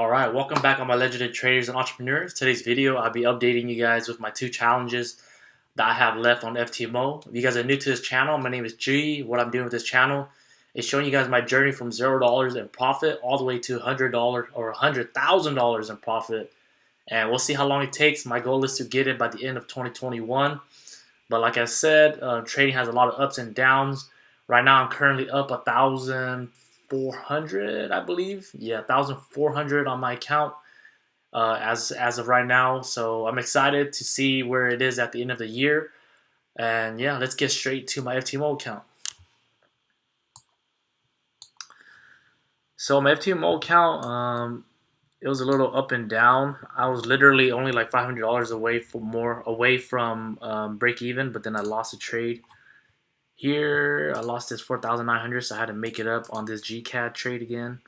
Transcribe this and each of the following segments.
Alright, welcome back on my Legendary Traders and Entrepreneurs. Today's video, I'll be updating you guys with my 2 challenges that I have left on FTMO. If you guys are new to this channel, my name is G. What I'm doing with this channel is showing you guys my journey from $0 in profit all the way to $100 or $100,000 in profit. And we'll see how long it takes. My goal is to get it by the end of 2021. But like I said, trading has a lot of ups and downs. Right now, I'm currently up 1,400, I believe. Yeah, 1,400 on my account as of right now. So I'm excited to see where it is at the end of the year. And yeah, let's get straight to my FTMO account. So my FTMO account, it was a little up and down. I was literally only like $500 away from break even, but then I lost a trade. Here, I lost this 4,900, so I had to make it up on this GCAD trade again.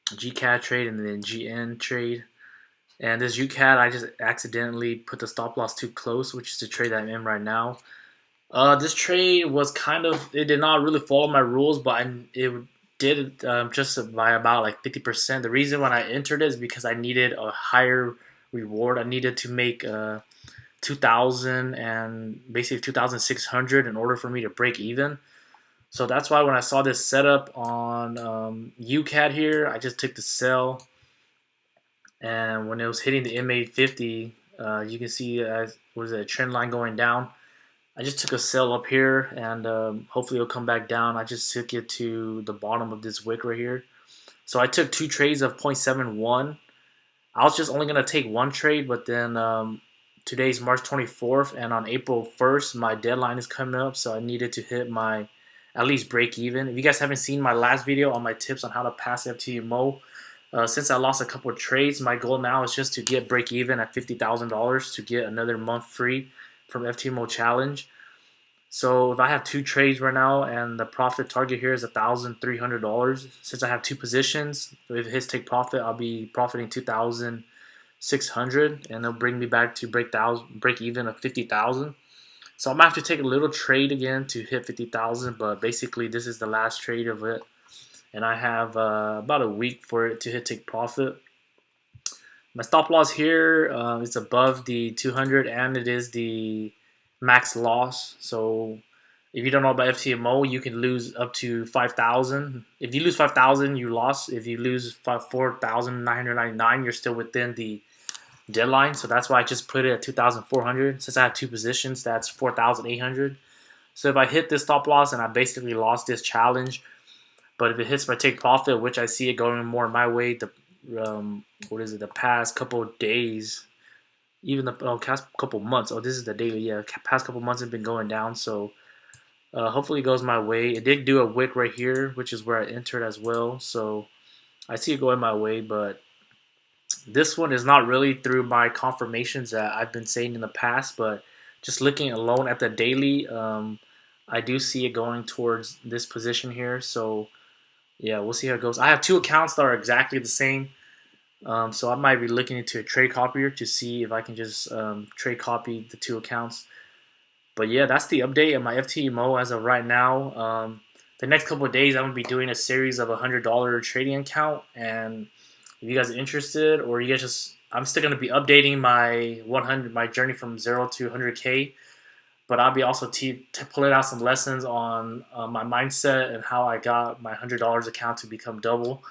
GCAD trade and then GN trade. And this GCAD, I just accidentally put the stop loss too close, which is the trade that I'm in right now. This trade was it did not really follow my rules, but it did just by about like 50%. The reason when I entered it is because I needed a higher reward. I needed to make 2,000 and basically 2,600 in order for me to break even. So that's why when I saw this setup on UCAD here, I just took the sell. And when it was hitting the MA50, you can see was a trend line going down. I just took a sell up here, and hopefully it'll come back down. I just took it to the bottom of this wick right here. So I took 2 trades of 0.71. I was just only going to take 1 trade, but then today's March 24th, and on April 1st, my deadline is coming up, so I needed to hit my at least break even. If you guys haven't seen my last video on my tips on how to pass FTMO, since I lost a couple of trades, my goal now is just to get break even at $50,000 to get another month free from FTMO challenge. So if I have 2 trades right now and the profit target here is $1,300, since I have 2 positions, if it hits take profit, I'll be profiting 2,600, and they'll bring me back to break even of 50,000. So I'm gonna have to take a little trade again to hit 50,000, but basically this is the last trade of it, and I have about a week for it to hit take profit. My stop loss here is above the 200, and it is the max loss. So if you don't know about FTMO, you can lose up to 5,000. If you lose 5,000, you lost. If you lose 4,999, you're still within the deadline. So that's why I just put it at 2,400. Since I have 2 positions, that's 4,800. So if I hit this stop loss, and I basically lost this challenge, but if it hits my take profit, which I see it going more my way, the past couple of days, even the past couple months. Oh, this is the daily. Yeah, past couple months have been going down. So hopefully it goes my way. It did do a wick right here, which is where I entered as well. So I see it going my way, but this one is not really through my confirmations that I've been saying in the past, but just looking alone at the daily, I do see it going towards this position here. So yeah, we'll see how it goes. I have 2 accounts that are exactly the same. So I might be looking into a trade copier to see if I can just trade copy the 2 accounts. But yeah, that's the update of my FTMO as of right now. The next couple of days, I'm going to be doing a series of $100 trading account. And if you guys are interested, or you guys I'm still going to be updating my journey from 0 to 100K. But I'll be also pulling out some lessons on my mindset and how I got my $100 account to become double.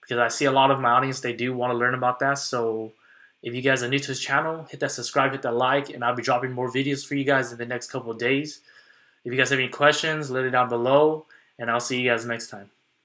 Because I see a lot of my audience, they do want to learn about that. So if you guys are new to this channel, hit that subscribe, hit that like, and I'll be dropping more videos for you guys in the next couple of days. If you guys have any questions, let it down below, and I'll see you guys next time.